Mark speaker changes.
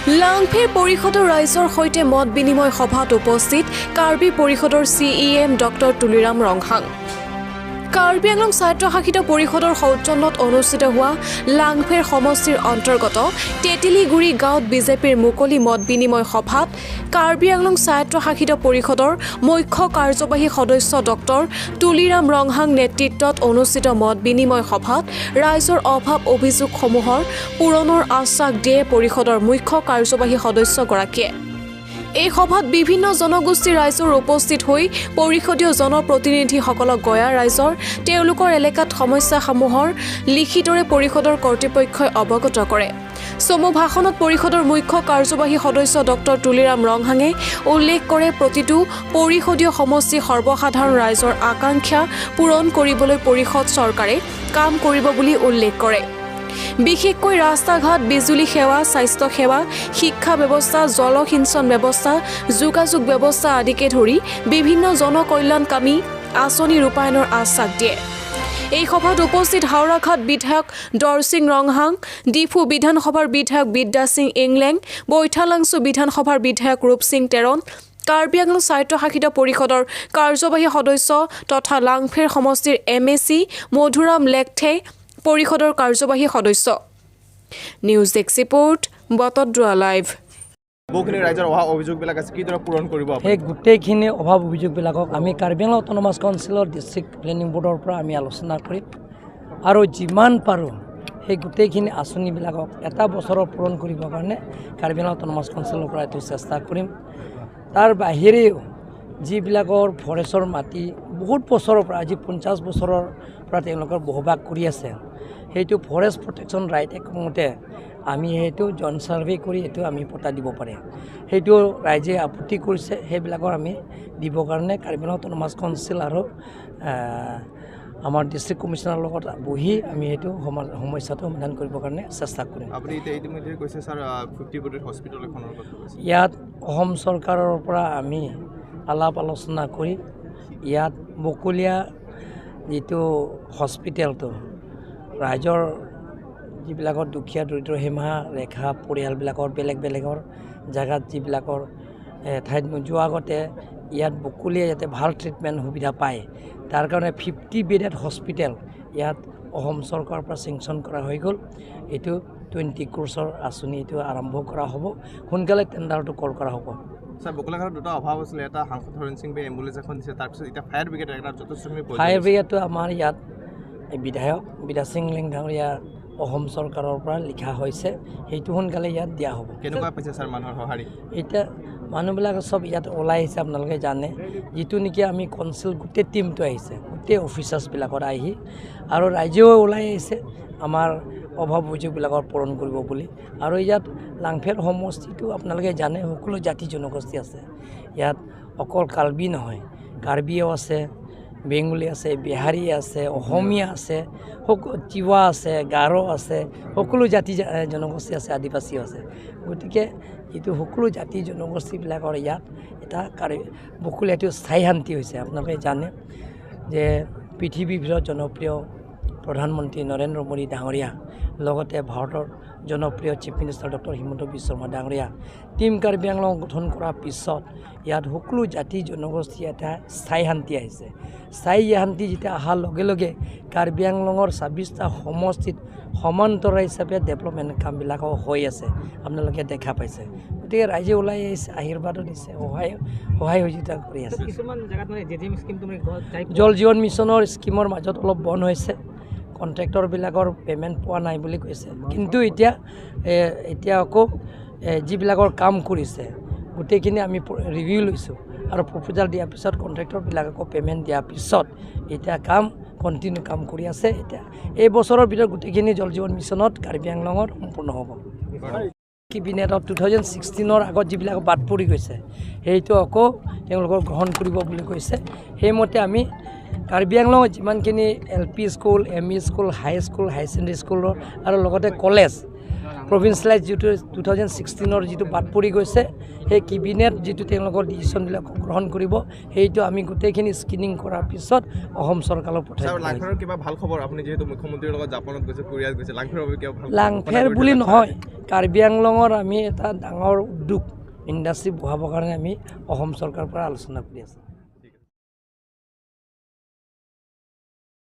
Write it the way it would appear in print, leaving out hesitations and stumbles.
Speaker 1: লাংফেৰ পৰিষদৰ ৰাইজৰ সৈতে মত বিনিময় সভাত উপস্থিত কাৰ্বি পৰিষদৰ CEM ডক্টৰ তুলিৰাম ৰংহাং। কাৰ্বি আংলং স্বায়ত্তশাসিত পৰিষদৰ সৌজন্যত অনুষ্ঠিত হোৱা লাংফেৰ সমষ্টিৰ অন্তৰ্গত তেতিলিগুৰি গাঁৱত বিজেপিৰ মুকলি মত বিনিময় সভাত কাৰ্বি আংলং স্বায়ত্তশাসিত পৰিষদৰ মুখ্য কাৰ্যবাহী সদস্য ডক্টৰ তুলিৰাম ৰংহাং নেতৃত্বত অনুষ্ঠিত মত বিনিময় সভাত ৰাইজৰ অভাৱ অভিযোগসমূহৰ পূৰণৰ আশ্বাস দিয়ে পৰিষদৰ মুখ্য কাৰ্যবাহী সদস্যগৰাকীয়ে। এই সভাত বিভিন্ন জনগোষ্ঠীৰ ৰাইজৰ উপস্থিত হৈ পৰিষদীয় জনপ্ৰতিনিধিসকলক গয়া ৰাইজৰ তেওঁলোকৰ এলেকাত সমস্যাসমূহৰ লিখিতৰে পৰিষদৰ কৰ্তৃপক্ষই অৱগত কৰে। চমু ভাষণত পৰিষদৰ মুখ্য কাৰ্যবাহী সদস্য ডক্টৰ তুলিৰাম ৰংহাঙে উল্লেখ কৰে প্ৰতিটো পৰিষদীয় সমষ্টি সৰ্বসাধাৰণ ৰাইজৰ আকাংক্ষা পূৰণ কৰিবলৈ পৰিষদ চৰকাৰে কাম কৰিব বুলি উল্লেখ কৰে। বিশেষকৈ ৰাস্তা ঘাট, বিজুলী সেৱা, স্বাস্থ্য সেৱা, শিক্ষা ব্যৱস্থা, জলসিঞ্চন ব্যৱস্থা, যোগাযোগ ব্যৱস্থা আদিকে ধৰি বিভিন্ন জনকল্যাণকামী আঁচনি ৰূপায়ণৰ আশ্বাস দিয়ে। এই সভাত উপস্থিত হাওৰাঘাট বিধায়ক দৰসিং ৰংহাং, ডিফু বিধানসভাৰ বিধায়ক বিদ্যা সিং ইংলেং, বৈঠালাংছু বিধানসভাৰ বিধায়ক ৰূপ সিং তেৰণ, কাৰ্বি আংলং স্বায়ত্তশাসিত পৰিষদৰ কাৰ্যবাহী সদস্য তথা লাংফেৰ সমষ্টিৰ MAC মধুৰাম লেকথে পৰিষদৰ কাৰ্যবাহী সদস্য। News desk report, Batadrowa live.
Speaker 2: বহুখিনি ৰাইজৰ অভাৱ অভিযোগবিলাক আছে, কিদৰে পূৰণ কৰিব?
Speaker 3: সেই গোটেইখিনি অভাৱ অভিযোগবিলাকক আমি কাৰ্বি আংলং অট'নমাছ কাউন্সিলৰ ডিষ্ট্ৰিক্ট প্লেনিং বৰ্ডৰ পৰা আমি আলোচনা কৰিম আৰু যিমান পাৰোঁ সেই গোটেইখিনি আঁচনিবিলাকক এটা বছৰৰ পূৰণ কৰিবৰ কাৰণে কাৰ্বি আংলং অট'নমাছ কাউন্সিলৰ পৰা এইটো চেষ্টা কৰিম। তাৰ বাহিৰেও যিবিলাকৰ ফৰেষ্টৰ মাটি বহুত বছৰৰ পৰা, আজি 50 বছৰৰ পৰা তেওঁলোকৰ বসবাস কৰি আছে, সেইটো ফৰেষ্ট প্ৰটেকশ্যন ৰাইট একমতে আমি সেইটো জন ছাৰ্ভে কৰি এইটো আমি পতা দিব পাৰে। সেইটো ৰাইজে আপত্তি কৰিছে, সেইবিলাকৰ আমি দিবৰ কাৰণে কাৰ্বি আংলং অট'নমাছ কাউন্সিল আৰু আমাৰ ডিষ্ট্ৰিক্ট কমিশ্যনাৰৰ লগত বহি আমি সেইটো সমস্যাটো সমাধান কৰিবৰ কাৰণে চেষ্টা কৰিম।
Speaker 2: আপুনি এতিয়া ইতিমধ্যে কৈছে ছাৰ 50 বেডেড হস্পিটেল এখনৰ কথা কৈছে।
Speaker 3: ইয়াত অসম চৰকাৰৰ পৰা আমি আলাপ আলোচনা কৰি ইয়াত বকলীয়া যিটো হস্পিটেলটো ৰাইজৰ যিবিলাকৰ দুখীয়া দৰিদ্ৰ সীমা ৰেখা পৰিয়ালবিলাকৰ বেলেগৰ জেগাত যিবিলাকৰ ঠাইত নোযোৱা আগতে ইয়াত বকলীয়া যাতে ভাল ট্ৰিটমেণ্ট সুবিধা পায়, তাৰ কাৰণে 50 বেডেড হস্পিটেল ইয়াত অসম চৰকাৰৰ পৰা চেংচন কৰা হৈ গ'ল। এইটো 20 ক্ৰ'ৰ্ছৰ আঁচনি এইটো আৰম্ভ কৰা হ'ব, সোনকালে টেণ্ডাৰটো কল কৰা হ'ব।
Speaker 2: ছাৰ, বকলাঘাটত দুটা অভাৱ আছিলে, এটা সাংসদ হৰেণ সিং বে এম্বুলেঞ্চ এখন দিছে, তাৰপিছত এতিয়া ফায়াৰ ব্ৰিগেড এটা যথেষ্টখিনি
Speaker 3: ফায়াৰ ব্ৰিগেডটো আমাৰ ইয়াত বিধায়ক বিদ্যা সিং ইংলেং ডাঙৰীয়া অসম চৰকাৰৰ পৰা লিখা হৈছে, সেইটো সোনকালে ইয়াত দিয়া হ'ব।
Speaker 2: কেনেকুৱা পাইছে ছাৰ মানুহৰ সঁহাৰি?
Speaker 3: এতিয়া মানুহবিলাক চব ইয়াত ওলাই আহিছে, আপোনালোকে জানে, যিটো নেকি আমি কাউন্সিল গোটেই টীমটো আহিছে, গোটেই অফিচাৰ্ছবিলাকত আহি আৰু ৰাইজেও ওলাই আহিছে আমাৰ অভাৱ অভিযোগবিলাকৰ পূৰণ কৰিব বুলি। আৰু ইয়াত লাংফেৰ সমষ্টিটো আপোনালোকে জানে সকলো জাতি জনগোষ্ঠী আছে ইয়াত, অকল কাৰ্বি নহয়, কাৰ্বিও আছে, বেংগলী আছে, বিহাৰী আছে, অসমীয়া আছে, তিৱা আছে, গাৰো আছে, সকলো জাতি জনগোষ্ঠী আছে, আদিবাসীও আছে। গতিকে যিটো সকলো জাতি জনগোষ্ঠীবিলাকৰ ইয়াত এটা বকলীয়াটো স্থায়ী শান্তি হৈছে। আপোনালোকে জানে যে পৃথিৱীৰ ভিতৰত জনপ্ৰিয় প্ৰধানমন্ত্ৰী নৰেন্দ্ৰ মোদী ডাঙৰীয়া, লগতে ভাৰতৰ জনপ্ৰিয় chief minister doctor Himanta Biswa Sarma ডাঙৰীয়া টীম কাৰ্বি আংলং গঠন কৰাৰ পিছত ইয়াত সকলো জাতি জনগোষ্ঠী এটা স্থায়ী শান্তি আহিছে। স্থায়ী শান্তি যেতিয়া অহাৰ লগে লগে কাৰ্বি আংলঙৰ 26টা সমষ্টিত সমান্তৰাল হিচাপে ডেভেলপমেণ্ট কামবিলাকো হৈ আছে, আপোনালোকে দেখা পাইছে। গতিকে ৰাইজে ওলাই আহিছে, আশীৰ্বাদো দিছে, সহায় সহযোগিতা কৰি আছে। জল জীৱন মিছনৰ স্কিমৰ মাজত অলপ বন্ধ হৈছে, কণ্ট্ৰেক্টৰবিলাকৰ পে'মেণ্ট পোৱা নাই বুলি কৈছে, কিন্তু এতিয়া আকৌ যিবিলাকৰ কাম কৰিছে গোটেইখিনি আমি ৰিভিউ লৈছোঁ আৰু প্ৰপ'জাল দিয়াৰ পিছত কণ্ট্ৰেক্টৰবিলাককো পে'মেণ্ট দিয়াৰ পিছত এতিয়া কণ্টিনিউ কাম কৰি আছে। এতিয়া এই বছৰৰ ভিতৰত গোটেইখিনি জল জীৱন মিছনত কাৰ্বি আংলঙত সম্পূৰ্ণ হ'ব। কেবিনেটত 2016ৰ আগত যিবিলাক বাদ পৰি গৈছে সেইটো আকৌ তেওঁলোকক গ্ৰহণ কৰিব বুলি কৈছে। সেইমতে আমি কাৰ্বি আংলঙত যিমানখিনি LP স্কুল, ME স্কুল, হাই ছেকেণ্ডেৰী স্কুলৰ আৰু লগতে কলেজ প্ৰভিন্সিয়েলাইজ যিটো 2016ৰ যিটো বাদ পৰি গৈছে, সেই কেবিনেট যিটো তেওঁলোকৰ ডিচিশ্যনবিলাক গ্ৰহণ কৰিব, সেইটো আমি গোটেইখিনি স্ক্ৰিনিং কৰাৰ পিছত অসম চৰকাৰক পঠাই দিম।
Speaker 2: লাংফেৰৰ কিবা ভাল খবৰ? আপুনি যিহেতু মুখ্যমন্ত্ৰীৰ লগত জাপানত গৈছে, কোৰিয়াত গৈছে, লাংফেৰৰ কিবা ভাল?
Speaker 3: লাংফেৰ বুলি নহয়, কাৰ্বি আংলঙৰ আমি এটা ডাঙৰ উদ্যোগ ইণ্ডাষ্ট্ৰী বহাবৰ কাৰণে আমি অসম চৰকাৰৰ পৰা আলোচনা কৰি আছোঁ